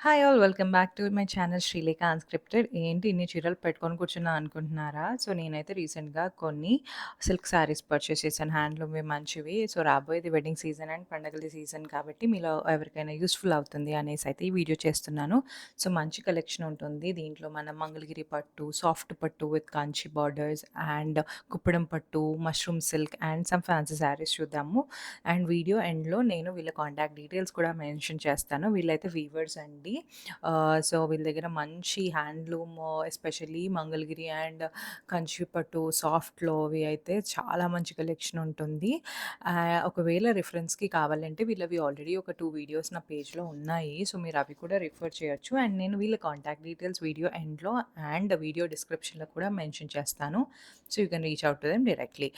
Hi all welcome back to my channel Sreelekha unscripted. ఏంటి ఇన్ని చీరలు పెట్టుకొని కూర్చున్నా అనుకుంటున్నారా? సో, నేనైతే రీసెంట్‌గా కొన్ని సిల్క్ శారీస్ పర్చేస్ చేశాను. హ్యాండ్లూమ్‌వి మంచివి. సో, రాబోయేది వెడ్డింగ్ సీజన్ అండ్ పండగల సీజన్ కాబట్టి మీలో ఎవరికైనా యూజ్‌ఫుల్ అవుతుంది అనేసి అయితే ఈ వీడియో చేస్తున్నాను. సో, మంచి కలెక్షన్ ఉంటుంది. దీంట్లో మనం మంగళగిరి పట్టు, సాఫ్ట్ పట్టు with Kanchi borders and Kuppadam పట్టు, mushroom silk and some fancy saris చూద్దాము. అండ్ వీడియో ఎండ్‌లో నేను వీళ్ళ కాంటాక్ట్ డీటెయిల్స్ కూడా మెన్షన్ చేస్తాను. వీళ్ళైతే వీవర్స్ అండి. సో, వీళ్ళ దగ్గర మంచి హ్యాండ్లూమ్ ఎస్పెషల్లీ మంగళగిరి అండ్ కంచిపట్టు సాఫ్ట్‌లోవి అయితే చాలా మంచి కలెక్షన్ ఉంటుంది. ఒకవేళ రిఫరెన్స్‌కి కావాలంటే వీళ్ళవి ఆల్రెడీ ఒక 2 వీడియోస్ నా పేజ్‌లో ఉన్నాయి. సో, మీరు అవి కూడా రిఫర్ చేయొచ్చు. అండ్ నేను వీళ్ళ కాంటాక్ట్ డీటెయిల్స్ వీడియో ఎండ్‌లో అండ్ వీడియో డిస్క్రిప్షన్‌లో కూడా మెన్షన్ చేస్తాను. So, you can reach out to them directly.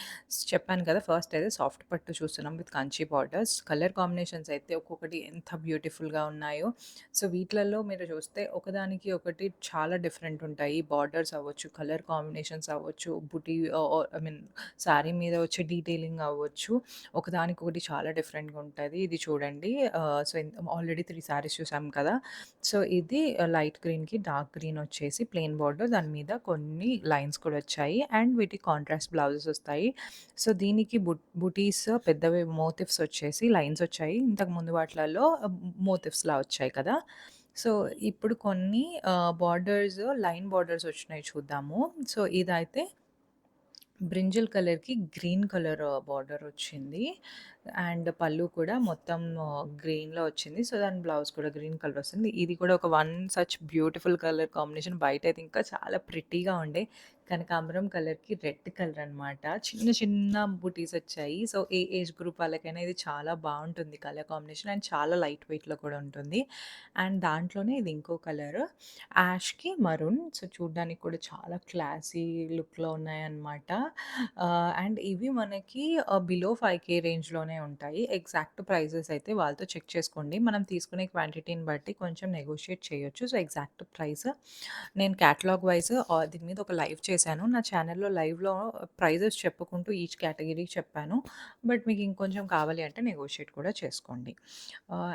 చెప్పాను కదా! ఫస్ట్ అయితే సాఫ్ట్ పట్టు చూస్తున్నాం with Kanchi borders. Colour combinations అయితే ఒక్కొక్కటి ఎంత బ్యూటిఫుల్‌గా ఉన్నాయో. సో, వీటిలలో మీరు చూస్తే ఒకదానికి ఒకటి చాలా డిఫరెంట్ ఉంటాయి. బార్డర్స్ అవ్వచ్చు, కలర్ కాంబినేషన్స్ అవ్వచ్చు, బుటీ ఐ మీన్ శారీ మీద వచ్చే డీటెయిలింగ్ అవ్వచ్చు. ఒకదానికొకటి చాలా డిఫరెంట్‌గా ఉంటది. ఇది చూడండి. సో, ఆల్రెడీ 3 శారీస్ చూసాం కదా! సో, ఇది లైట్ గ్రీన్‌కి డార్క్ గ్రీన్ వచ్చేసి ప్లెయిన్ బార్డర్. దాని మీద కొన్ని లైన్స్ కూడా వచ్చాయి. అండ్ వీటికి కాంట్రాస్ట్ బ్లౌజెస్ వస్తాయి. సో, దీనికి బుటీస్ పెద్దవి మోటిఫ్స్ వచ్చేసి లైన్స్ వచ్చాయి. ఇంతకు ముందు వాటిలలో మోటిఫ్స్‌లా వచ్చాయి కదా! సో, ఇప్పుడు కొన్ని బార్డర్స్ లైన్ బార్డర్స్ వచ్చినాయి చూద్దాము. సో, ఇదైతే బ్రింజల్ కలర్‌కి గ్రీన్ కలర్ బార్డర్ వచ్చింది. అండ్ పల్లు కూడా మొత్తం గ్రీన్‌లో వచ్చింది. సో, దాని బ్లౌజ్ కూడా గ్రీన్ కలర్ వస్తుంది. ఇది కూడా ఒక one such beautiful colour combination. బయటైతే ఇంకా చాలా ప్రిట్టీగా ఉండే. కనకాంబరం కలర్‌కి రెడ్ కలర్ అనమాట. చిన్న చిన్న బుటీస్ వచ్చాయి. సో, ఏ ఏజ్ గ్రూప్ వాళ్ళకైనా ఇది చాలా బావుంటుంది కలర్ కాంబినేషన్. అండ్ చాలా లైట్ వెయిట్‌లో కూడా ఉంటుంది. అండ్ దాంట్లోనే ఇది ఇంకో కలర్ యాష్‌కి మరూన్. సో, చూడ్డానికి కూడా చాలా క్లాసీ లుక్‌లో ఉన్నాయన్నమాట. అండ్ ఇవి మనకి బిలో 5,000 రేంజ్‌లోనే ఉంటాయి. ఎగ్జాక్ట్ ప్రైజెస్ అయితే వాళ్ళతో చెక్ చేసుకోండి. మనం తీసుకునే క్వాంటిటీని బట్టి కొంచెం నెగోషియేట్ చేయొచ్చు. సో, ఎగ్జాక్ట్ ప్రైస్ నేను కేటలాగ్ వైస్ దీని మీద ఒక లైవ్ చేశాను. నా ఛానెల్‌లో లైవ్‌లో ప్రైజెస్ చెప్పుకుంటూ ఈచ్ కేటగిరీ చెప్పాను. బట్ మీకు ఇంకొంచెం కావాలి అంటే నెగోషియేట్ కూడా చేసుకోండి.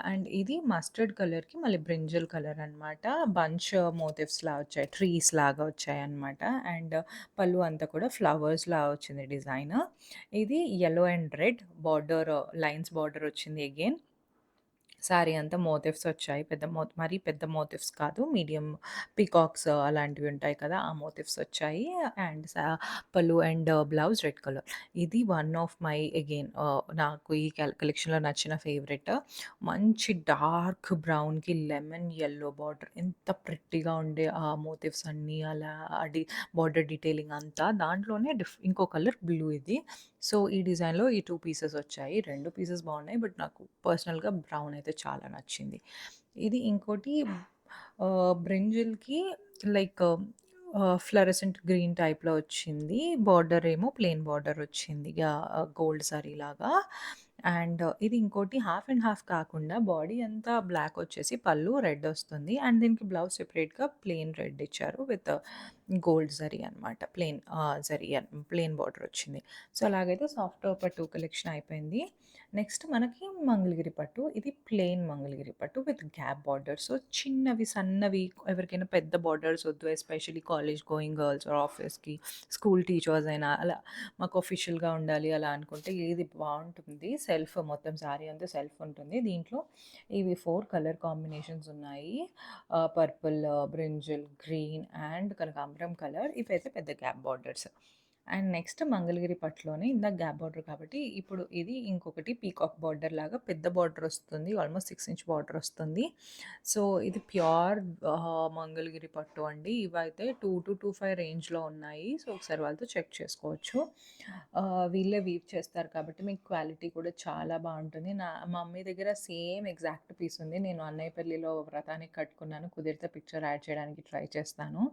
అండ్ ఇది మస్టర్డ్ కలర్‌కి మళ్ళీ బ్రింజల్ కలర్ అనమాట. బంచ్ మోటివ్స్‌లా వచ్చాయి. ట్రీస్ లాగా వచ్చాయన్నమాట. అండ్ పళ్ళు అంతా కూడా ఫ్లవర్స్‌లా వచ్చింది డిజైన్. ఇది yellow and red border lines border వచ్చింది అగైన్. శారీ అంతా మోటివ్స్ వచ్చాయి. మరీ పెద్ద మోటివ్స్ కాదు. మీడియం పీకాక్స్ అలాంటివి ఉంటాయి కదా! ఆ మోటివ్స్ వచ్చాయి. అండ్ పళ్ళు అండ్ బ్లౌజ్ రెడ్ కలర్. ఇది వన్ ఆఫ్ మై అగైన్ నాకు ఈ కలెక్షన్‌లో నచ్చిన ఫేవరెట్. మంచి డార్క్ బ్రౌన్‌కి లెమన్ యెల్లో బార్డర్. ఎంత ప్రిట్టీగా ఉండే ఆ మోటివ్స్ అన్నీ అలా బార్డర్ డీటెయిలింగ్ అంతా. దాంట్లోనే ఇంకో కలర్ బ్లూ ఇది. సో, ఈ డిజైన్‌లో ఈ 2 పీసెస్ వచ్చాయి. 2 పీసెస్ బాగున్నాయి. బట్ నాకు పర్సనల్‌గా బ్రౌన్ అయితే చాలా నచ్చింది. ఇది ఇంకోటి బ్రింజల్‌కి లైక్ ఫ్లోరోసెంట్ గ్రీన్ టైప్‌లో వచ్చింది. బార్డర్ ఏమో ప్లెయిన్ బార్డర్ వచ్చింది. గోల్డ్ జరీ లాగా. అండ్ ఇది ఇంకోటి హాఫ్ అండ్ హాఫ్ కాకుండా బాడీ అంతా బ్లాక్ వచ్చేసి పళ్ళు రెడ్ వస్తుంది. అండ్ దీనికి బ్లౌజ్ సెపరేట్‌గా ప్లెయిన్ రెడ్ ఇచ్చారు విత్ గోల్డ్ జరీ అనమాట. ప్లెయిన్ బార్డర్ వచ్చింది. సో, అలాగైతే సాఫ్ట్ పట్టు కలెక్షన్ అయిపోయింది. నెక్స్ట్ మనకి మంగళగిరి పట్టు. ఇది ప్లెయిన్ మంగళగిరి పట్టు విత్ గ్యాప్ బార్డర్స్. సో, చిన్నవి, సన్నవి ఎవరికైనా పెద్ద బార్డర్స్ వద్దు. Especially college going girls or ఆఫీస్‌కి, స్కూల్ టీచర్స్ అయినా అలా మాకు అఫీషియల్‌గా ఉండాలి అలా అనుకుంటే ఇది బావుంటుంది. సెల్ఫ్ మొత్తం శారీ అంతా సెల్ఫ్ ఉంటుంది. దీంట్లో ఇవి 4 కలర్ కాంబినేషన్స్ ఉన్నాయి. పర్పుల్, బ్రింజల్, గ్రీన్ అండ్ కనకాంబరం కలర్. ఇవైతే పెద్ద gap borders. And next Mangalagiri పట్టులోనే ఇందాక గ్యాప్ బార్డర్ కాబట్టి ఇప్పుడు ఇది ఇంకొకటి పీకాక్ బార్డర్ లాగా పెద్ద బార్డర్ వస్తుంది. ఆల్మోస్ట్ 6 ఇంచ్ బార్డర్ వస్తుంది. సో, ఇది ప్యూర్ మంగళగిరి పట్టు అండి. ఇవైతే 2-25 రేంజ్‌లో ఉన్నాయి. సో, ఒకసారి వాళ్ళతో చెక్ చేసుకోవచ్చు. వీళ్ళే వీవ్ చేస్తారు కాబట్టి మీకు క్వాలిటీ కూడా చాలా బావుంటుంది. మా మమ్మీ దగ్గర సేమ్ ఎగ్జాక్ట్ పీస్ ఉంది. నేను అన్నయ్య పెళ్ళిలో వ్రతానికి కట్టుకున్నాను. కుదిరితే పిక్చర్ యాడ్ చేయడానికి ట్రై చేస్తాను.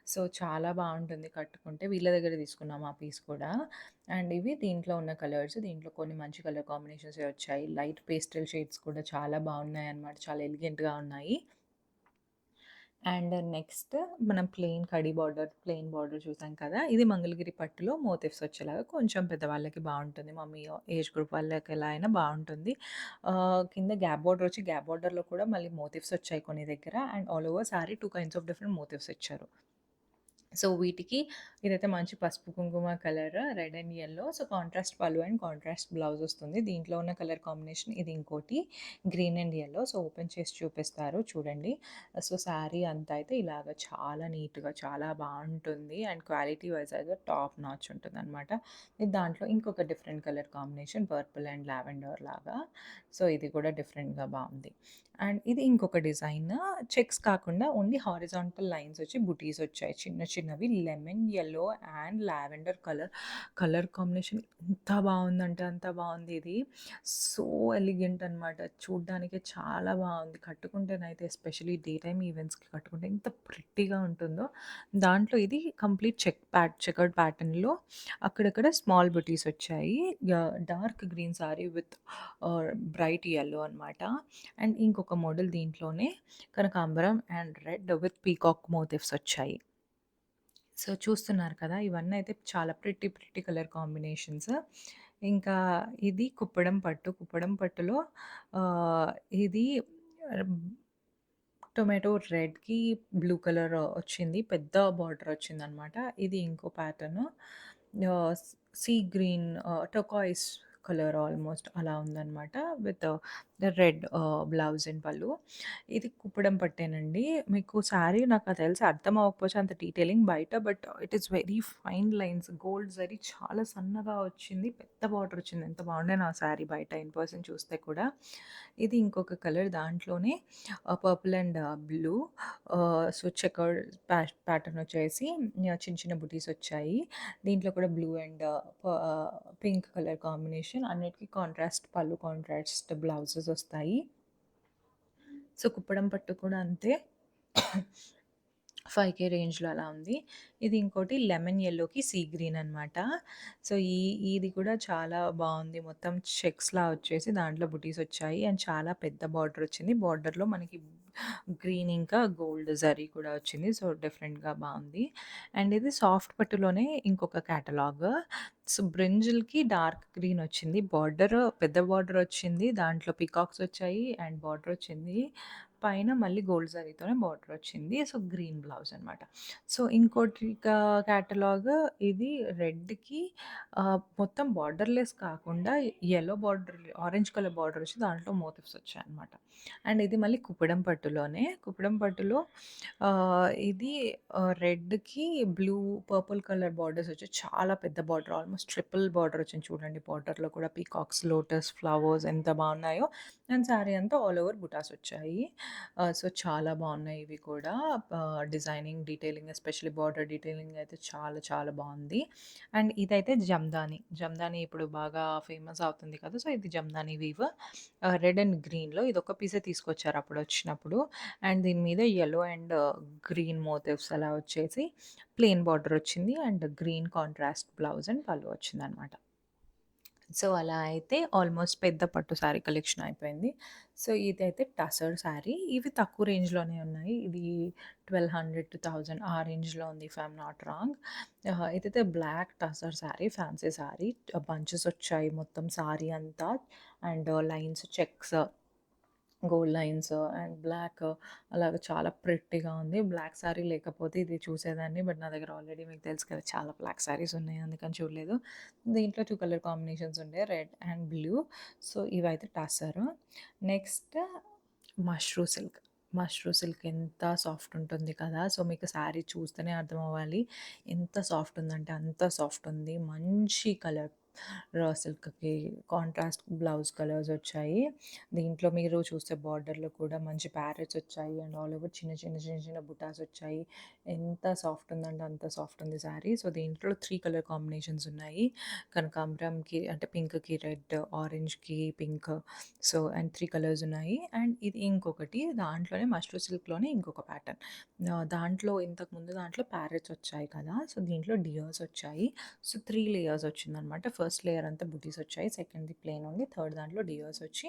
సో, చాలా బావుంటుంది కట్టుకుంటే. వీళ్ళ దగ్గర తీసుకున్నాం ఆ పీస్ కూడా. అండ్ ఇవి దీంట్లో ఉన్న కలర్స్. దీంట్లో కొన్ని మంచి కలర్ కాంబినేషన్సే వచ్చాయి. లైట్ పేస్టల్ షేడ్స్ కూడా చాలా బావున్నాయన్నమాట. చాలా ఎలిగెంట్‌గా ఉన్నాయి. అండ్ నెక్స్ట్ మనం ప్లెయిన్ బార్డర్ చూసాం కదా! ఇది మంగళగిరి పట్టులో మోటివ్స్ వచ్చేలాగా కొంచెం పెద్దవాళ్ళకి బావుంటుంది. మమ్మీ ఏజ్ గ్రూప్ వాళ్ళకి ఎలా అయినా బావుంటుంది. కింద గ్యాప్ బార్డర్ వచ్చి గ్యాప్ బార్డర్‌లో కూడా మళ్ళీ మోటివ్స్ వచ్చాయి కొన్ని దగ్గర. And all over sari 2 kinds of different motives ఇచ్చారు. సో, వీటికి ఇదైతే మంచి పసుపు కుంకుమ colour red and yellow. So, contrast పళ్ళు అండ్ కాంట్రాస్ట్ బ్లౌజ్ వస్తుంది. దీంట్లో ఉన్న కలర్ కాంబినేషన్ ఇది ఇంకోటి green and yellow. So, open చేసి చూపిస్తారు చూడండి. సో, శారీ అంతా అయితే ఇలాగ చాలా నీట్‌గా చాలా బావుంటుంది. అండ్ క్వాలిటీ వైస్ అయితే టాప్ నాచ్ ఉంటుందనమాట. ఇది దాంట్లో ఇంకొక different colour combination purple and lavender లాగా. సో, ఇది కూడా డిఫరెంట్‌గా బావుంది. అండ్ ఇది ఇంకొక డిజైన్ చెక్స్ కాకుండా ఓన్లీ హారిజాంటల్ లైన్స్ వచ్చి బుటీస్ వచ్చాయి చిన్న చిన్నవి lemon yellow and lavender colour combination ఎంత బాగుందంటే అంత బాగుంది ఇది సో ఎలిగెంట్ అనమాట చూడ్డానికి చాలా బాగుంది కట్టుకుంటేనైతే ఎస్పెషలీ డే టైమ్ ఈవెంట్స్కి కట్టుకుంటే ఎంత ప్రిట్టిగా ఉంటుందో దాంట్లో ఇది కంప్లీట్ చెకర్డ్ ప్యాటర్న్లో అక్కడక్కడ స్మాల్ బుటీస్ వచ్చాయి dark green sari with bright yellow అనమాట అండ్ ఇంకొక మోడల్ దీంట్లోనే కనకాంబరం and red with peacock motives వచ్చాయి. సో, చూస్తున్నారు కదా! ఇవన్నీ అయితే చాలా ప్రిట్టి కలర్ కాంబినేషన్స్. ఇంకా ఇది కుప్పడం పట్టు. కుప్పడం పట్టులో ఇది ఆహ్, టొమాటో రెడ్‌కి బ్లూ కలర్ వచ్చింది. పెద్ద బార్డర్ వచ్చిందనమాట. ఇది ఇంకో ప్యాటర్న్. ఆహ్, sea green turquoise colour almost అలా ఉందనమాట. విత్ రెడ్ బ్లౌజ్ అండ్ పళ్ళు. ఇది కుప్పడం పట్టేనండి. మీకు శారీ నాకు తెలిసి అర్థం అవ్వకపోవచ్చు అంత డీటెయిలింగ్ బయట. But it is very fine lines. Gold zari చాలా సన్నగా వచ్చింది. పెద్ద బార్డర్ వచ్చింది. ఎంత బాగుండేనో ఆ శారీ బయట ఇన్ పర్సన్ చూస్తే కూడా. ఇది ఇంకొక కలర్ దాంట్లోనే purple and blue so chequered pattern వచ్చేసి చిన్న చిన్న బుటీస్ వచ్చాయి. దీంట్లో కూడా blue and pink colour combination అన్నిటికి కాంట్రాస్ట్ పళ్ళు, కాంట్రాస్ట్ బ్లౌజెస్ వస్తాయి. సో, కుప్పడం పట్టు కూడా అంతే. 5,000 రేంజ్‌లో అలా ఉంది. ఇది ఇంకోటి లెమన్ యెల్లోకి సీ గ్రీన్ అనమాట. సో, ఇది కూడా చాలా బావుంది. మొత్తం చెక్స్‌లా వచ్చేసి దాంట్లో బుటీస్ వచ్చాయి. అండ్ చాలా పెద్ద బార్డర్ వచ్చింది. బార్డర్‌లో మనకి గ్రీన్ ఇంకా గోల్డ్ జరీ కూడా వచ్చింది. సో, డిఫరెంట్‌గా బావుంది. అండ్ ఇది సాఫ్ట్ పట్టులోనే ఇంకొక కేటలాగ్. సో, బ్రింజిల్‌కి డార్క్ గ్రీన్ వచ్చింది. బార్డర్ పెద్ద బార్డర్ వచ్చింది. దాంట్లో పీకాక్స్ వచ్చాయి అండ్ బార్డర్ వచ్చింది. పైన మళ్ళీ గోల్డ్ జరీతోనే బార్డర్ వచ్చింది. సో, గ్రీన్ బ్లౌజ్ అనమాట. సో, ఇంకోటి కేటలాగ్ ఇది రెడ్‌కి మొత్తం బార్డర్‌లెస్ కాకుండా yellow border, orange colour border వచ్చి దాంట్లో మోటివ్స్ వచ్చాయన్నమాట. అండ్ ఇది మళ్ళీ కుప్పడం పట్టులోనే. కుప్పడం పట్టులో ఇది రెడ్‌కి బ్లూ, పర్పుల్ కలర్ బార్డర్స్ వచ్చి చాలా పెద్ద బార్డర్ ఆల్మోస్ట్ ట్రిపుల్ బార్డర్ వచ్చింది చూడండి. బార్డర్‌లో కూడా పీకాక్స్, లోటస్ ఫ్లవర్స్ ఎంత బాగున్నాయో. అండ్ శారీ అంతా ఆల్ ఓవర్ బుటాస్ వచ్చాయి. సో, చాలా బాగున్నాయి ఇవి కూడా. Designing, detailing especially border detailing అయితే చాలా చాలా బాగుంది. అండ్ ఇదైతే జమ్దాని. జమ్దాని ఇప్పుడు బాగా ఫేమస్ అవుతుంది కదా! సో, ఇది జమ్దాని వీవ్. రెడ్ అండ్ గ్రీన్‌లో ఇదొక పీసే తీసుకొచ్చారు అప్పుడొచ్చినప్పుడు. అండ్ దీని మీద యెల్లో అండ్ గ్రీన్ మోటివ్స్ అలా వచ్చేసి ప్లెయిన్ బార్డర్ వచ్చింది. And green contrast blouse and పళ్ళు వచ్చిందనమాట. సో, అలా అయితే ఆల్మోస్ట్ పెద్ద పట్టు శారీ కలెక్షన్ అయిపోయింది. సో, ఇదైతే టసర్ శారీ. ఇవి తక్కువ రేంజ్‌లోనే ఉన్నాయి. ఇది 1200-1000 ఆ రేంజ్‌లో ఉంది if I am not wrong. ఇదైతే black tussar sari, fancy sari. Bunches వచ్చాయి మొత్తం శారీ అంతా. And lines, checks, gold lines and black అలాగా చాలా ప్రిట్టీగా ఉంది. బ్లాక్ శారీ లేకపోతే ఇది చూసేదాన్ని. బట్ నా దగ్గర ఆల్రెడీ మీకు తెలుసు కదా! చాలా బ్లాక్ శారీస్ ఉన్నాయి. అందుకని చూడలేదు. దీంట్లో 2 కలర్ కాంబినేషన్స్ ఉండే రెడ్ అండ్ బ్లూ. సో, ఇవైతే tussar. Next mashru silk. Mashru silk ఎంత సాఫ్ట్ ఉంటుంది కదా! సో, మీకు శారీ చూస్తేనే అర్థమవ్వాలి. ఎంత సాఫ్ట్ ఉందంటే అంత సాఫ్ట్ ఉంది. మంచి కలర్ రా సిల్క్‌కి కాంట్రాస్ట్ బ్లౌజ్ కలర్స్ వచ్చాయి. దీంట్లో మీరు చూస్తే బార్డర్‌లో కూడా మంచి ప్యారెట్స్ వచ్చాయి. అండ్ ఆల్ ఓవర్ చిన్న బుటాస్ వచ్చాయి. ఎంత సాఫ్ట్ ఉందంటే అంత సాఫ్ట్ ఉంది శారీ. సో, దీంట్లో 3 కలర్ కాంబినేషన్స్ ఉన్నాయి. కనకాంబరంకి అంటే పింక్‌కి రెడ్, ఆరెంజ్‌కి పింక్. సో, అండ్ 3 కలర్స్ ఉన్నాయి. అండ్ ఇది ఇంకొకటి దాంట్లోనే మష్రూ సిల్క్‌లోనే ఇంకొక ప్యాటర్న్. దాంట్లో ఇంతకుముందు దాంట్లో ప్యారెట్స్ వచ్చాయి కదా! సో, దీంట్లో డియర్స్ వచ్చాయి. సో, 3 లేయర్స్ వచ్చిందనమాట. ఫస్ట్ లేయర్ అంతా బుటీస్ వచ్చాయి. సెకండ్‌ది ప్లెయిన్ ఉంది. థర్డ్ దాంట్లో డియర్స్ వచ్చి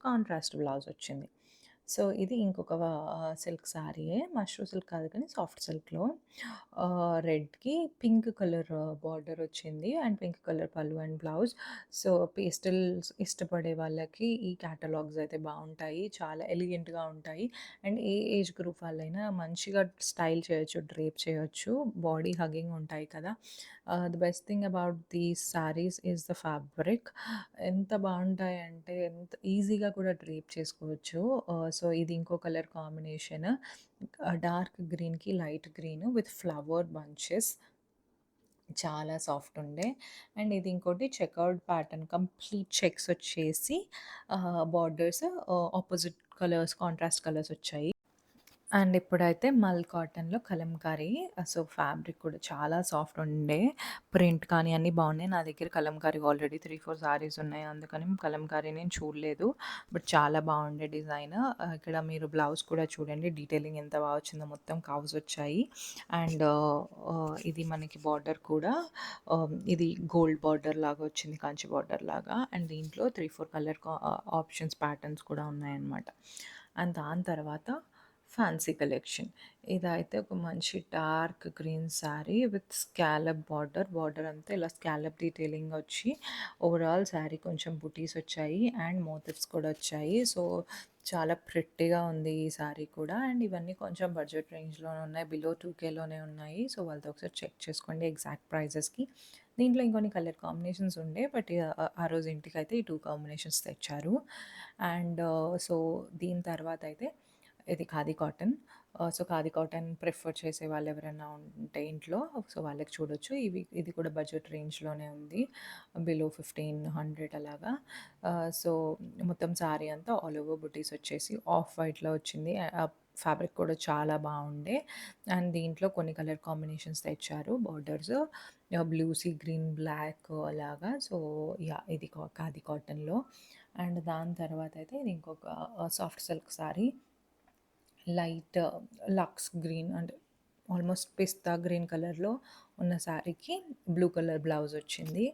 కాంట్రాస్ట్ బ్లౌజ్ వచ్చింది. సో, ఇది ఇంకొక సిల్క్ శారీయే. మష్రూ సిల్క్ కాదు కానీ సాఫ్ట్ సిల్క్‌లో రెడ్‌కి పింక్ కలర్ బార్డర్ వచ్చింది. అండ్ పింక్ కలర్ పల్లు అండ్ బ్లౌజ్. సో, పేస్టల్స్ ఇష్టపడే వాళ్ళకి ఈ కేటలాగ్స్ అయితే బావుంటాయి. చాలా ఎలిగెంట్‌గా ఉంటాయి. అండ్ ఏ ఏజ్ గ్రూప్ వాళ్ళైనా మంచిగా స్టైల్ చేయొచ్చు, డ్రేప్ చేయొచ్చు. బాడీ హగ్గింగ్ ఉంటాయి కదా! The best thing about these saris is the fabric. ఎంత బావుంటాయంటే ఎంత ఈజీగా కూడా డ్రేప్ చేసుకోవచ్చు. సో, ఇది ఇంకో కలర్ కాంబినేషన్. డార్క్ గ్రీన్‌కి light green with flower bunches. చాలా సాఫ్ట్ ఉండే. అండ్ ఇది ఇంకోటి చెకర్డ్ ప్యాటర్న్ కంప్లీట్ చెక్స్ వచ్చేసి borders opposite colours, contrast colours వచ్చాయి. అండ్ ఇప్పుడైతే మల్ కాటన్‌లో కలంకారీ. సో, ఫ్యాబ్రిక్ కూడా చాలా సాఫ్ట్ ఉండే. ప్రింట్ కానీ అన్నీ బాగున్నాయి. నా దగ్గర కలంకారీ ఆల్రెడీ 3, 4 సారీస్ ఉన్నాయి. అందుకని కలంకారీ నేను చూడలేదు. బట్ చాలా బాగుండే డిజైన్. ఇక్కడ మీరు బ్లౌజ్ కూడా చూడండి. డీటెయిలింగ్ ఎంత బాగా వచ్చిందో, మొత్తం కర్వ్స్ వచ్చాయి. అండ్ ఇది మనకి బార్డర్ కూడా ఇది గోల్డ్ బార్డర్ లాగా వచ్చింది. కంచి బార్డర్ లాగా. అండ్ దీంట్లో 3, 4 కలర్ ఆప్షన్స్ ప్యాటర్న్స్ కూడా ఉన్నాయన్నమాట. అండ్ దాని తర్వాత ఫ్యాన్సీ కలెక్షన్. ఇదైతే ఒక మంచి dark green sari with scallop border. Border అంతా ఇలా స్కాలప్ డీటెయిలింగ్ వచ్చి ఓవరాల్ శారీ కొంచెం బుటీస్ వచ్చాయి అండ్ మోటివ్స్ కూడా వచ్చాయి. సో, చాలా ప్రిట్టీగా ఉంది ఈ శారీ కూడా. అండ్ ఇవన్నీ కొంచెం బడ్జెట్ రేంజ్‌లోనే ఉన్నాయి. బిలో 2,000లోనే ఉన్నాయి. సో, వాళ్ళతో ఒకసారి చెక్ చేసుకోండి ఎగ్జాక్ట్ ప్రైజెస్‌కి. దీంట్లో ఇంకొన్ని కలర్ కాంబినేషన్స్ ఉండే. బట్ ఆ రోజు ఇంటికైతే ఈ 2 కాంబినేషన్స్ తెచ్చారు. అండ్ సో, దీని తర్వాత అయితే ఇది khadi cotton. So, khadi cotton prefer చేసే వాళ్ళు ఎవరైనా ఉంటే ఇంట్లో, సో, వాళ్ళకి చూడొచ్చు. ఇది కూడా బడ్జెట్ రేంజ్‌లోనే ఉంది. బిలో 1500 అలాగా. సో, మొత్తం శారీ అంతా ఆల్ ఓవర్ బుటీస్ వచ్చేసి ఆఫ్ వైట్‌లో వచ్చింది. ఫ్యాబ్రిక్ కూడా చాలా బాగుండే. అండ్ దీంట్లో కొన్ని కలర్ కాంబినేషన్స్ తెచ్చారు. Borders blue sea green, black అలాగా. So, yeah! ఇది ఖాదీ కాటన్‌లో. అండ్ దాని తర్వాత అయితే ఇది ఇంకొక సాఫ్ట్ సిల్క్ శారీ. లైట్ లక్స్ గ్రీన్ అంటే ఆల్మోస్ట్ పిస్తా గ్రీన్ కలర్‌లో ఉన్న శారీకి బ్లూ కలర్ బ్లౌజ్ వచ్చింది.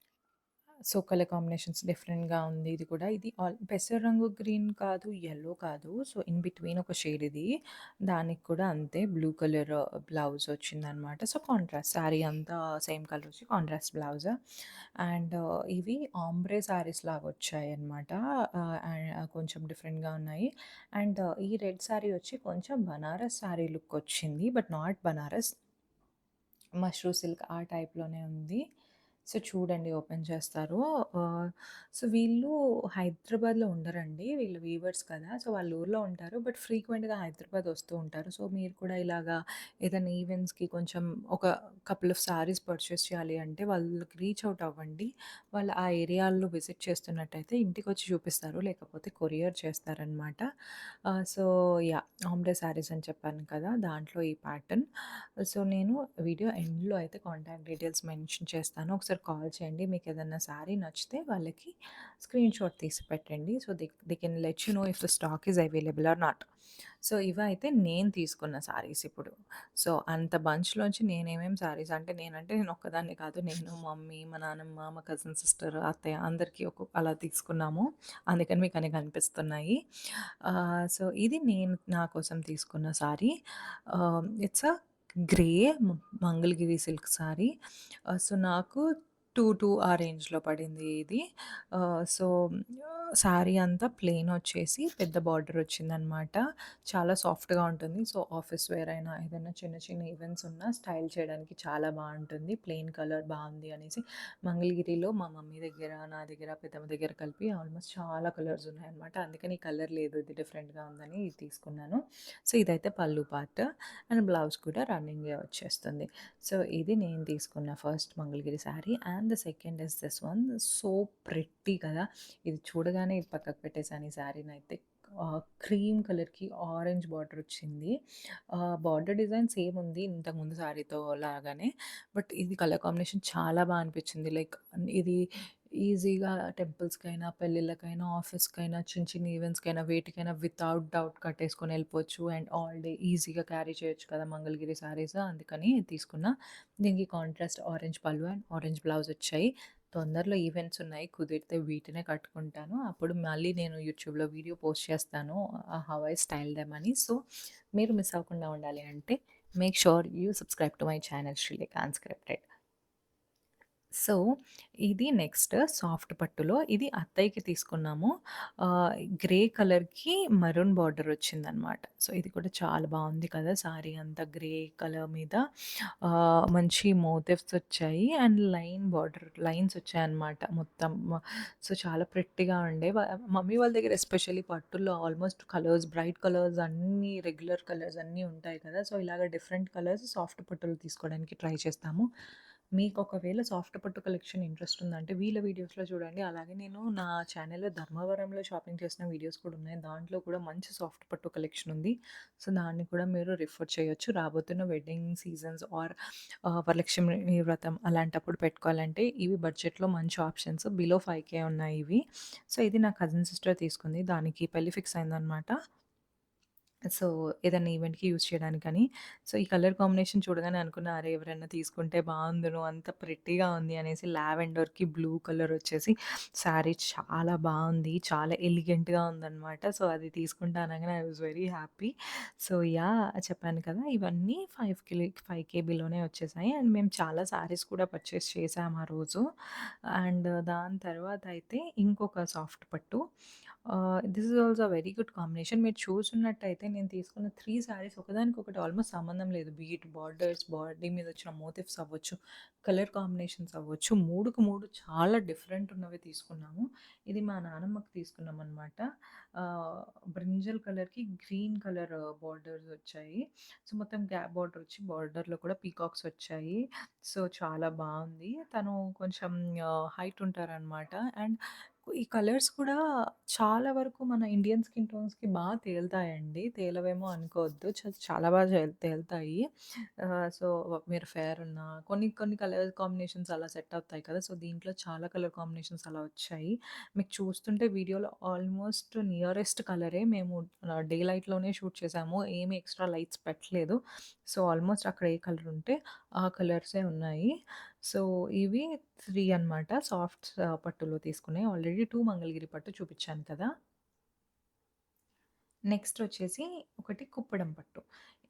సో, కలర్ కాంబినేషన్స్ డిఫరెంట్‌గా ఉంది ఇది కూడా. ఇది పెసర రంగు గ్రీన్ కాదు, యెల్లో కాదు. సో, ఇన్ బిట్వీన్ ఒక షేడ్ ఇది. దానికి కూడా అంతే బ్లూ కలర్ బ్లౌజ్ వచ్చిందనమాట. సో, కాంట్రాస్ట్ శారీ అంతా సేమ్ కలర్ వచ్చి కాంట్రాస్ట్ బ్లౌజ్. అండ్ ఇవి ఆంబ్రే శారీస్ లాగా వచ్చాయన్నమాట. కొంచెం డిఫరెంట్‌గా ఉన్నాయి. అండ్ ఈ రెడ్ శారీ వచ్చి కొంచెం బనారస్ శారీ లుక్ వచ్చింది. But not Banaras. Mashru silk ఆ టైప్‌లోనే ఉంది. సో, చూడండి ఓపెన్ చేస్తారు. ఆహ్, సో, వీళ్ళు హైదరాబాద్‌లో ఉండరండి. వీళ్ళు వీవర్స్ కదా! సో, వాళ్ళ ఊర్లో ఉంటారు. బట్ ఫ్రీక్వెంట్‌గా హైదరాబాద్ వస్తూ ఉంటారు. సో, మీరు కూడా ఇలాగా ఏదైనా ఈవెంట్స్‌కి కొంచెం ఒక కపుల్ ఆఫ్ సారీస్ పర్చేస్ చేయాలి అంటే వాళ్ళకి రీచ్ అవుట్ అవ్వండి. వాళ్ళు ఆ ఏరియాల్లో విజిట్ చేస్తున్నట్టయితే ఇంటికొచ్చి చూపిస్తారు. లేకపోతే కొరియర్ చేస్తారనమాట. So, yeah! ఆమ్రే సారీస్ అని చెప్పాను కదా! దాంట్లో ఈ ప్యాటర్న్. సో, నేను వీడియో ఎండ్‌లో అయితే కాంటాక్ట్ డీటెయిల్స్ మెన్షన్ చేస్తాను. ఒకసారి కాల్ చేయండి. మీకేదన్నా శారీ నచ్చితే వాళ్ళకి స్క్రీన్‌షాట్ తీసి పెట్టండి. So, they can let you know if the stock is available or not. So, ఇవైతే నేను తీసుకున్న శారీస్ ఇప్పుడు. సో, అంత బంచ్‌లోంచి నేనేమేం శారీస్ అంటే నేను ఒక్కదాన్నే కాదు. నేను, మా మమ్మీ, మా నానమ్మ, మా కజిన్ సిస్టర్, అత్తయ్య అందరికీ అలా తీసుకున్నాము. అందుకని మీకన్ని కనిపిస్తున్నాయి. సో, ఇది నేను నా కోసం తీసుకున్న sari. It's a grey Mangalagiri silk sari. So, నాకు 2 ఆ రేంజ్‌లో పడింది ఇది. సో, శారీ అంతా ప్లెయిన్ వచ్చేసి పెద్ద బార్డర్ వచ్చిందనమాట. చాలా సాఫ్ట్‌గా ఉంటుంది. సో, ఆఫీస్ వేర్ అయినా ఏదైనా చిన్న చిన్న ఈవెంట్స్ ఉన్నా స్టైల్ చేయడానికి చాలా బావుంటుంది. ప్లెయిన్ కలర్ బావుంది అనేసి మంగళగిరిలో మా మమ్మీ దగ్గర, నా దగ్గర, పెద్దమ్మ దగ్గర కలిపి ఆల్మోస్ట్ చాలా కలర్స్ ఉన్నాయన్నమాట. అందుకని ఈ కలర్ లేదు, ఇది డిఫరెంట్‌గా ఉందని ఇది తీసుకున్నాను. సో, ఇదైతే పల్లు పార్ట్. అండ్ బ్లౌజ్ కూడా రన్నింగే వచ్చేస్తుంది. సో, ఇది నేను తీసుకున్న first Mangalagiri sari. And the second is this one. So pretty కదా! ఇది చూడగానే ఇది పక్కకు పెట్టేసాను ఈ శారీనైతే. క్రీమ్ కలర్‌కి ఆరెంజ్ బార్డర్ వచ్చింది. బార్డర్ డిజైన్ సేమ్ ఉంది ఇంతకుముందు శారీతో లాగానే. బట్ ఇది కలర్ కాంబినేషన్ చాలా బా అనిపించింది. లైక్ ఇది ఈజీగా టెంపుల్స్‌కైనా, పెళ్ళిళ్ళకైనా, ఆఫీస్‌కైనా, చిన్న చిన్న ఈవెంట్స్‌కైనా, వేటికైనా వితౌట్ డౌట్ కట్టేసుకొని ఎళ్ళిపోవచ్చు. అండ్ ఆల్ డే ఈజీగా క్యారీ చేయొచ్చు కదా! మంగళగిరి శారీస్ అందుకని తీసుకున్నా. దీనికి కాంట్రాస్ట్ ఆరెంజ్ పళ్ళు అండ్ ఆరెంజ్ బ్లౌజ్ వచ్చాయి. తొందరలో ఈవెంట్స్ ఉన్నాయి. కుదిరితే వీటినే కట్టుకుంటాను. అప్పుడు మళ్ళీ నేను యూట్యూబ్‌లో వీడియో పోస్ట్ చేస్తాను. హౌ ఐ స్టైల్ దెమ్ అని. సో, మీరు మిస్ అవ్వకుండా ఉండాలి అంటే make sure you subscribe to my channel Sreelekha unscripted. So, ఇది నెక్స్ట్ సాఫ్ట్ పట్టులో ఇది అత్తయ్యకి తీసుకున్నాము. ఆహ్, గ్రే కలర్‌కి మెరూన్ బార్డర్ వచ్చిందనమాట. సో, ఇది కూడా చాలా బావుంది కదా! సారీ అంతా గ్రే కలర్ మీద మంచి మోటివ్స్ వచ్చాయి. అండ్ లైన్ బార్డర్ లైన్స్ వచ్చాయన్నమాట మొత్తం. సో, చాలా ప్రిట్టీగా ఉండే. మమ్మీ వాళ్ళ దగ్గర ఎస్పెషల్లీ పట్టుల్లో ఆల్మోస్ట్ కలర్స్, బ్రైట్ కలర్స్ అన్నీ రెగ్యులర్ కలర్స్ అన్నీ ఉంటాయి కదా! సో, ఇలాగ డిఫరెంట్ కలర్స్ సాఫ్ట్ పట్టులు తీసుకోవడానికి ట్రై చేస్తాము. మీకు ఒకవేళ సాఫ్ట్ పట్టు కలెక్షన్ ఇంట్రెస్ట్ ఉందంటే వీళ్ళ వీడియోస్‌లో చూడండి. అలాగే నేను నా ఛానెల్‌లో ధర్మవరంలో షాపింగ్ చేసిన వీడియోస్ కూడా ఉన్నాయి. దాంట్లో కూడా మంచి సాఫ్ట్ పట్టు కలెక్షన్ ఉంది. సో, దాన్ని కూడా మీరు రిఫర్ చేయొచ్చు. రాబోతున్న వెడ్డింగ్ సీజన్స్ ఆర్ వరలక్ష్మి వ్రతం అలాంటప్పుడు పెట్టుకోవాలంటే ఇవి బడ్జెట్‌లో మంచి ఆప్షన్స్. బిలో 5,000 ఉన్నాయి ఇవి. సో, ఇది నా కజిన్ సిస్టర్ తీసుకుంది. దానికి పెళ్లి ఫిక్స్ అయిందనమాట. సో, ఏదన్నా ఈవెంట్‌కి యూజ్ చేయడానికని. సో, ఈ కలర్ కాంబినేషన్ చూడగానే అనుకున్నా, అరే! ఎవరైనా తీసుకుంటే బావుండును. అంత ప్రిట్టీగా ఉంది అనేసి లావెండర్‌కి బ్లూ కలర్ వచ్చేసి శారీ చాలా బావుంది. చాలా ఎలిగెంట్‌గా ఉందనమాట. సో, అది తీసుకుంటా అనంగానే I was very happy. So, yeah! చెప్పాను కదా! ఇవన్నీ 5 కేబీలోనే వచ్చేసాయి. అండ్ మేము చాలా శారీస్ కూడా పర్చేస్ చేసాం ఆ రోజు. అండ్ దాని తర్వాత అయితే ఇంకొక సాఫ్ట్ పట్టు. This is also very good combination. మీరు చూసున్నట్టయితే నేను తీసుకున్న 3 శారీస్ ఒకదానికొకటి ఆల్మోస్ట్ సంబంధం లేదు. బీ ఇట్ బార్డర్స్, బాడీ మీద వచ్చిన మోటివ్స్ అవ్వచ్చు, కలర్ కాంబినేషన్స్ అవ్వచ్చు. 3కి 3 చాలా డిఫరెంట్ ఉన్నవి తీసుకున్నాము. ఇది మా నానమ్మకి తీసుకున్నామనమాట. బ్రింజల్ కలర్‌కి గ్రీన్ కలర్ బార్డర్స్ వచ్చాయి. సో, మొత్తం గ్యాప్ బార్డర్ వచ్చి బార్డర్‌లో కూడా పీకాక్స్ వచ్చాయి. సో, చాలా బావుంది. తను కొంచెం హైట్ ఉంటారనమాట. అండ్ ఈ కలర్స్ కూడా చాలా వరకు మన ఇండియన్ స్కిన్ టోన్స్‌కి తేలుతాయండి. తేలవేమో అనుకోవద్దు. చాలా బాగా తేలుతాయి. సో, మీరు ఫెయిర్ ఉన్నా కొన్ని కొన్ని కలర్ కాంబినేషన్స్ అలా సెట్ అవుతాయి కదా! సో, దీంట్లో చాలా కలర్ కాంబినేషన్స్ అలా వచ్చాయి. మీకు చూస్తుంటే వీడియోలో ఆల్మోస్ట్ నియరెస్ట్ కలరే మేము డే లైట్‌లోనే షూట్ చేసాము. ఏమి ఎక్స్‌ట్రా లైట్స్ పెట్టలేదు. సో, ఆల్మోస్ట్ అక్కడ ఏ కలర్ ఉంటే ఆ కలర్సే ఉన్నాయి. సో, ఇవి 3 అనమాట. సాఫ్ట్ పట్టులో తీసుకున్నయి. ఆల్రెడీ 2 మంగళగిరి పట్టు చూపిచ్చాను కదా! నెక్స్ట్ వచ్చేసి ఒకటి కుప్పడం పట్టు.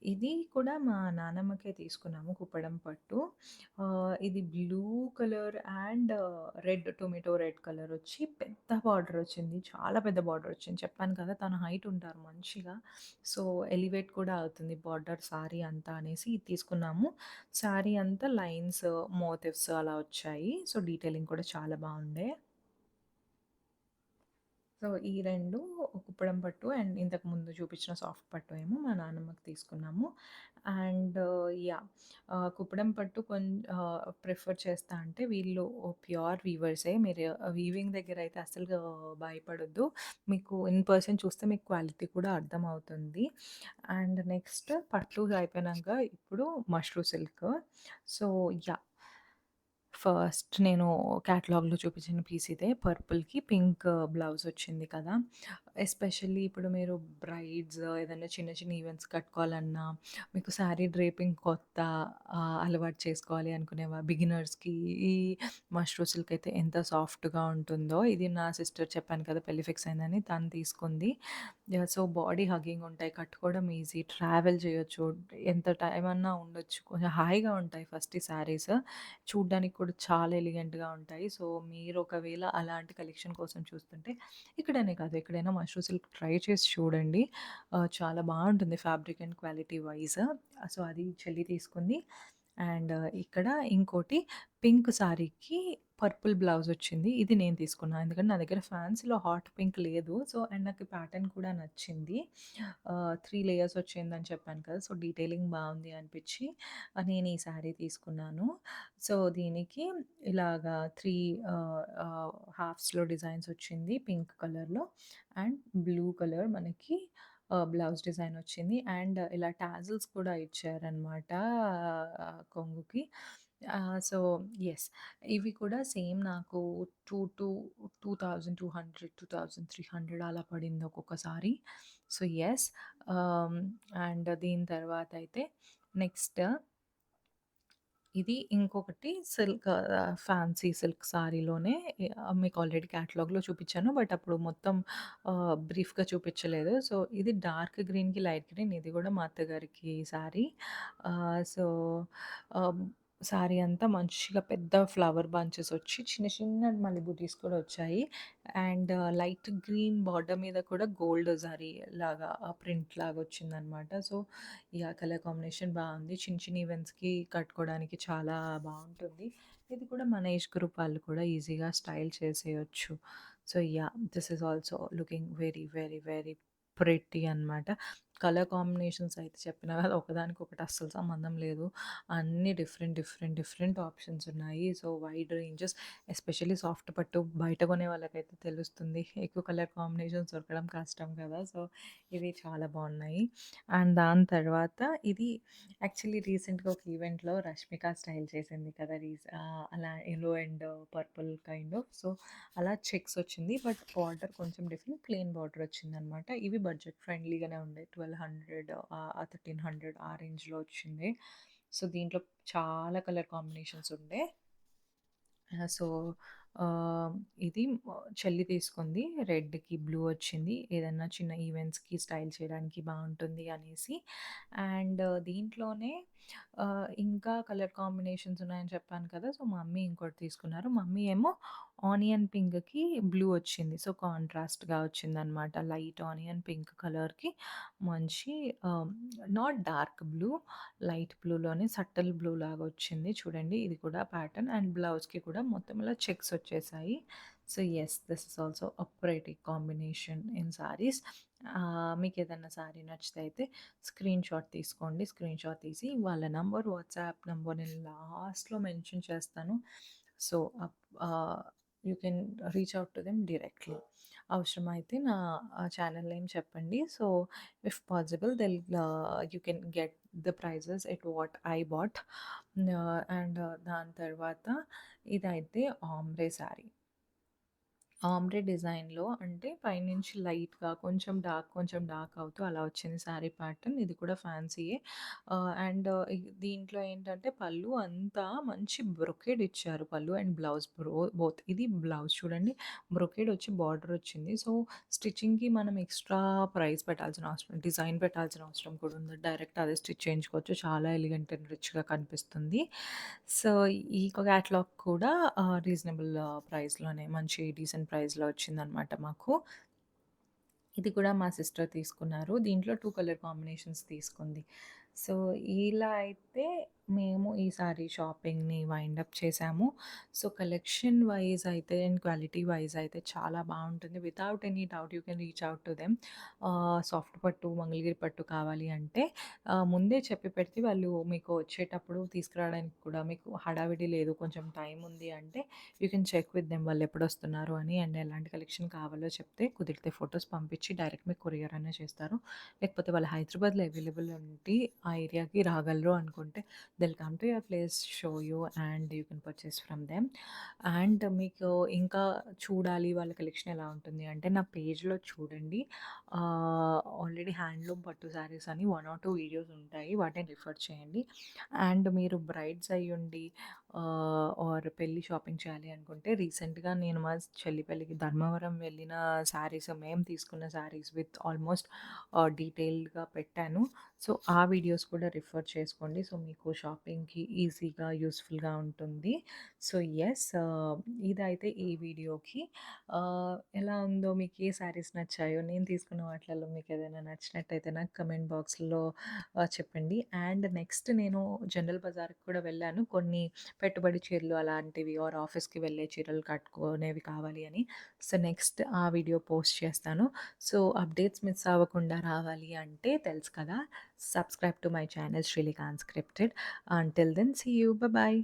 ఇది కూడా మా నానమ్మకే తీసుకున్నాము కుప్పడం పట్టు. ఇది blue colour and tomato red colour వచ్చి పెద్ద బార్డర్ వచ్చింది. చాలా పెద్ద బార్డర్ వచ్చింది. చెప్పాను కదా! తను హైట్ ఉంటారు మంచిగా. సో, ఎలివేట్ కూడా అవుతుంది బార్డర్ సారీ అంతా అనేసి ఇది తీసుకున్నాము. సారీ అంతా లైన్స్, మోటివ్స్ అలా వచ్చాయి. సో, డీటెయిలింగ్ కూడా చాలా బావుండే. సో, ఈ 2 కుప్పడం పట్టు అండ్ ఇంతకు ముందు చూపించిన సాఫ్ట్ పట్టు ఏమో మా నానమ్మకి తీసుకున్నాము. And yeah! కుప్పడం పట్టు ప్రిఫర్ చేస్తా అంటే వీళ్ళు ప్యూర్ వీవర్సే. మీరు వీవింగ్ దగ్గరైతే అస్సలు భయపడొద్దు. మీకు ఇన్ పర్సన్ చూస్తే మీకు క్వాలిటీ కూడా అర్థమవుతుంది. అండ్ నెక్స్ట్ పట్లు అయిపోయినంక ఇప్పుడు mashru silk. So, yeah! First నేను క్యాటలాగ్‌లో చూపించిన పీస్ ఇదే. పర్పుల్‌కి పింక్ బ్లౌజ్ వచ్చింది కదా! ఎస్పెషల్లీ ఇప్పుడు మీరు బ్రైడ్స్ ఏదైనా చిన్న చిన్న ఈవెంట్స్ కట్టుకోవాలన్నా, మీకు శారీ డ్రేపింగ్ కొత్త అలవాటు చేసుకోవాలి అనుకునే బిగినర్స్‌కి ఈ మష్రూ సిల్క్ అయితే ఎంత సాఫ్ట్‌గా ఉంటుందో. ఇది నా సిస్టర్ చెప్పాను కదా! పెళ్లి ఫిక్స్ అయిందని తను తీసుకుంది. యాహ్! సో, బాడీ హగ్గింగ్ ఉంటాయి. కట్టుకోవడం ఈజీ. ట్రావెల్ చేయొచ్చు. ఎంత టైం అన్నా ఉండొచ్చు. కొంచెం హాయిగా ఉంటాయి ఫస్ట్ ఈ శారీస్. చూడ్డానికి కూడా చాలా ఎలిగెంట్‌గా ఉంటాయి. సో, మీరు ఒకవేళ అలాంటి కలెక్షన్ కోసం చూస్తుంటే ఇక్కడనే కాదు ఎక్కడైనా మష్రూ సిల్క్ ట్రై చేసి చూడండి. చాలా బావుంటుంది fabric and quality wise. So, అది చెల్లి తీసుకుంది. అండ్ ఇక్కడ ఇంకోటి పింక్ సారీకి పర్పుల్ బ్లౌజొచ్చింది. ఇది నేను తీసుకున్నా. ఎందుకంటే నా దగ్గర ఫ్యాన్సీలో హాట్ పింక్ లేదు. సో, అండ్ నాకు ప్యాటర్న్ కూడా నచ్చింది. 3 లేయర్స్ వచ్చిందని చెప్పాను కదా! సో, డీటెయిలింగ్ బావుంది అనిపిచ్చి నేను ఈ సారీ తీసుకున్నాను. సో, దీనికి ఇలాగా 3 హాఫ్స్‌లో డిజైన్స్ వచ్చింది పింక్ కలర్‌లో అండ్ బ్లూ కలర్ మనకి బ్లౌజ్ డిజైన్ వచ్చింది. అండ్ ఇలా టాజిల్స్ కూడా ఇచ్చారనమాట కొంగుకి. So, yes. ఇవి కూడా సేమ్ నాకు 2200, 2300 అలా పడింది ఒక్కొక్కసారి. So, yes. అండ్ దీని తర్వాతయితే నెక్స్ట్ ఇది ఇంకొకటి ఫ్యాన్సీ సిల్క్ సారీలోనే మీకు ఆల్రెడీ క్యాటలాగ్‌లో చూపిచ్చాను. బట్ అప్పుడు మొత్తం బ్రీఫ్‌గా చూపిచ్చలేదు. సో, ఇది డార్క్ గ్రీన్‌కి లైట్ గ్రీన్ ఇది గూడా మా అత్తగారికి సారీ. సో, ఆహ్, సారీ అంతా మంచిగా పెద్ద ఫ్లవర్ బంచెస్ ఒచ్చి చిన్న చిన్న మళ్ళీ బుటీస్ కూడా ఒచ్చాయి. అండ్ లైట్ గ్రీన్ బార్డర్ మీద కూడా గోల్డ్ జరీ లాగా ప్రింట్ లాగా ఒచ్చిందనమాట. So, yeah! కలర్ కాంబినేషన్ బావుంది. చిన్న చిన్న ఈవెంట్స్‌కి కట్టుకోవడానికి చాలా బావుంటుంది. ఇది కూడా మన ఏజ్ గ్రూప్ వాళ్ళు కూడా ఈజీగా స్టైల్ చేసేయొచ్చు. So, yeah! This is also looking very, very, very pretty అనమాట. కలర్ కాంబినేషన్స్ అయితే చెప్పినా కదా! ఒకదానికొకటి అస్సలు సంబంధం లేదు. అన్నీ డిఫరెంట్, డిఫరెంట్, డిఫరెంట్ ఆప్షన్స్ ఉన్నాయి. So, wide ranges especially soft పట్టు బయట కొనే వాళ్ళకైతే తెలుస్తుంది. ఎక్కువ కలర్ కాంబినేషన్స్ దొరకడం కష్టం కదా! సో, ఇవి చాలా బావున్నాయి. అండ్ దాని తర్వాత ఇది యాక్చువల్లీ రీసెంట్‌గా ఒక ఈవెంట్‌లో 'రష్మిక' స్టైల్ చేసింది కదా! అలా yellow and purple kind of. So, అలా చెక్స్ వచ్చింది. బట్ బార్డర్ కొంచెం డిఫరెంట్ ప్లెయిన్ బార్డర్ వచ్చిందనమాట. ఇవి బడ్జెట్ ఫ్రెండ్లీగానే ఉండే 1200 1300 ఆ రేంజ్‌లో వచ్చింది. సో, దీంట్లో చాలా కలర్ కాంబినేషన్స్ ఉండే. సో, ఆహ్, ఇది చెల్లి తీసుకుంది. రెడ్‌కి బ్లూ వచ్చింది. ఏదన్నా చిన్న ఈవెంట్స్‌కి స్టైల్ చేయడానికి బావుంటుంది అనేసి. అండ్ దీంట్లోనే ఇంకా కలర్ కాంబినేషన్స్ ఉన్నాయని చెప్పాను కదా! సో, మమ్మీ ఇంకోటి తీసుకున్నారు. మమ్మీ ఏమో ఆనియన్ పింక్‌కి బ్లూ వచ్చింది. సో, కాంట్రాస్ట్‌గా వచ్చిందనమాట. లైట్ ఆనియన్ పింక్ కలర్‌కి మంచి ah, not dark blue light బ్లూలోనే సటిల్ బ్లూ లాగా వచ్చింది చూడండి. ఇది కూడా ప్యాటర్న్ అండ్ బ్లౌజ్‌కి కూడా మొత్తం ఇలా చెక్స్ వచ్చేసాయి. So, yes this is also a pretty combination in saris. మీకేదన్నా సారీ నచ్చితే అయితే స్క్రీన్ షాట్ తీసుకోండి. స్క్రీన్ షాట్ తీసి వాళ్ళ నంబర్ వాట్సాప్ నంబర్ నేను లాస్ట్‌లో మెన్షన్ చేస్తాను. So, you can reach out to them directly. అవసరమైతే నా ఛానల్ నేమ్ చెప్పండి. So, if possible you can get the prices at what I bought. And దాని తర్వాత ఇదైతే ఆమ్రే శారీ. ఆమ్లె డిజైన్‌లో అంటే పైనుంచి లైట్‌గా కొంచెం డార్క్ అవుతూ అలా వచ్చింది శారీ ప్యాటర్న్. ఇది కూడా ఫ్యాన్సీయే. అండ్ దీంట్లో ఏంటంటే పళ్ళు అంతా మంచి బ్రొకేడ్ ఇచ్చారు. పళ్ళు అండ్ బ్లౌజ్ బోత్. ఇది బ్లౌజ్ చూడండి. బ్రొకేడ్ వచ్చి బార్డర్ వచ్చింది. సో, స్టిచ్చింగ్‌కి మనం ఎక్స్‌ట్రా ప్రైస్ పెట్టాల్సిన అవసరం డిజైన్ పెట్టాల్సిన అవసరం కూడా ఉండదు. డైరెక్ట్ అదే స్టిచ్ చేయించుకోవచ్చు. చాలా ఎలిగెంట్ అండ్ రిచ్‌గా కనిపిస్తుంది. సో, ఈ క్యాటలాగ్ కూడా రీజనబుల్ ప్రైస్‌లోనే మంచి డీసెంట్ ప్రైస్‌లో వచ్చిందనమాట మాకు. ఇది కూడా మా సిస్టర్ తీసుకున్నారు. దీంట్లో 2 కలర్ కాంబినేషన్స్ తీసుకుంది. సో, ఇలా అయితే మేము ఈసారి షాపింగ్‌ని వైండ్ అప్ చేశాము. సో, కలెక్షన్ వైస్ అయితే అండ్ క్వాలిటీ వైస్ అయితే చాలా బావుంటుంది. Without any doubt you can reach out to them. Soft పట్టు, మంగళగిరి పట్టు కావాలి అంటే ముందే చెప్పి పెడితే వాళ్ళు మీకు వచ్చేటప్పుడు తీసుకురావడానికి కూడా మీకు హడావిడి లేదు, కొంచెం టైం ఉంది అంటే you can check with them వాళ్ళు ఎప్పుడొస్తున్నారు అని. అండ్ ఎలాంటి కలెక్షన్ కావాలో చెప్తే కుదిరితే ఫోటోస్ పంపించి డైరెక్ట్ మీకు కొరియర్ అనే చేస్తారు. లేకపోతే వాళ్ళు హైదరాబాద్‌లో అవైలబుల్ ఉండి ఆ ఏరియాకి రాగలరు అనుకుంటే they will come to your place, show you and you can purchase from them. And మీకు ఇంకా చూడాలి వాళ్ళ కలెక్షన్ ఎలా ఉంటుంది అంటే నా పేజ్‌లో చూడండి. ఆల్రెడీ హ్యాండ్లూమ్ పట్టు శారీస్ అని 1 ఆర్ 2 వీడియోస్ ఉంటాయి. వాటిని రిఫర్ చేయండి. అండ్ మీరు బ్రైడ్స్ అయ్యుండి ఆర్ పెళ్లి షాపింగ్ చేయాలి అనుకుంటే రీసెంట్‌గా నేను మా చెల్లి పెళ్ళికి ధర్మవరం వెళ్ళిన శారీస్ మేము తీసుకున్న శారీస్ విత్ ఆల్మోస్ట్ డీటెయిల్డ్‌గా పెట్టాను. సో, ఆ వీడియోస్ కూడా రిఫర్ చేసుకోండి. సో, మీకు షాపింగ్‌కి ఈజీగా, యూజ్‌ఫుల్‌గా ఉంటుంది. సో, యెస్ ఇదైతే ఈ వీడియోకి. ఎలా ఉందో మీకు ఏ శారీస్ నచ్చాయో, నేను తీసుకున్న వాటిలలో మీకేదైనా నచ్చినట్టయితే నాకు కమెంట్ బాక్స్‌లో చెప్పండి. అండ్ నెక్స్ట్ నేను జనరల్ బజార్‌కి కూడా వెళ్ళాను. కొన్ని పెట్టుబడి చీరలు అలాంటివి ఆర్ ఆఫీస్‌కి వెళ్ళే చీరలు కట్టుకునేవి కావాలి అని. సో, నెక్స్ట్ ఆ వీడియో పోస్ట్ చేస్తాను. సో, అప్డేట్స్ మిస్ అవ్వకుండా రావాలి అంటే తెలుసు కదా! Subscribe to my channel 'Sreelekha unscripted'. Until then see you. Bye.